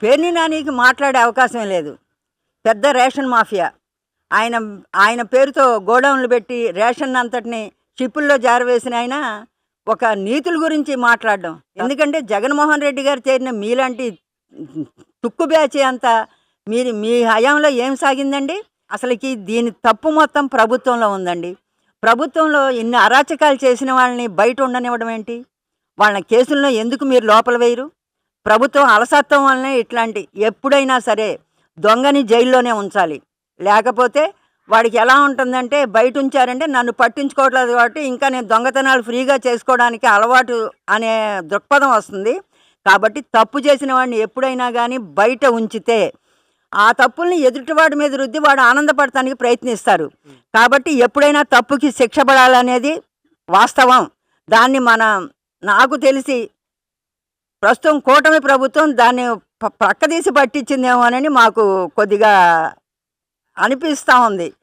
పేర్ని నానికి మాట్లాడే అవకాశం లేదు. పెద్ద రేషన్ మాఫియా. ఆయన ఆయన పేరుతో గోడౌన్‌లు పెట్టి రేషన్ అంతటిని షిప్పుల్లో జారవేసిన ఆయన ఒక నీతుల గురించి మాట్లాడడం. ఎందుకంటే జగన్మోహన్ రెడ్డి గారు చేరిన మీలాంటి తుక్కు బ్యాచ్ అంతా మీ హయాంలో ఏం సాగిందండి? అసలకి దీని తప్పు మొత్తం ప్రభుత్వంలో ఉందండి. ప్రభుత్వంలో ఇన్ని అరాచకాలు చేసిన వాళ్ళని బయట ఉండనివ్వడం ఏంటి? వాళ్ళ కేసుల్లో ఎందుకు మీరు లోపల వేయరు? ప్రభుత్వం అలసత్వం వల్లనే ఇట్లాంటి ఎప్పుడైనా సరే దొంగని జైల్లోనే ఉంచాలి. లేకపోతే వాడికి ఎలా ఉంటుందంటే బయట ఉంచారంటే నన్ను పట్టించుకోవట్లేదు కాబట్టి ఇంకా నేను దొంగతనాలు ఫ్రీగా చేసుకోవడానికి అలవాటు అనే దృక్పథం వస్తుంది. కాబట్టి తప్పు చేసిన వాడిని ఎప్పుడైనా గానీ బయట ఉంచితే ఆ తప్పుల్ని ఎదుటివాడి మీద రుద్ది వాడు ఆనందపడటానికి ప్రయత్నిస్తారు. కాబట్టి ఎప్పుడైనా తప్పుకి శిక్ష పడాలనేది వాస్తవం. దాన్ని నాకు తెలిసి ప్రస్తుతం కూటమి ప్రభుత్వం దాన్ని ప్రక్కదీసి పట్టించిందేమోనని మాకు కొద్దిగా అనిపిస్తా ఉంది.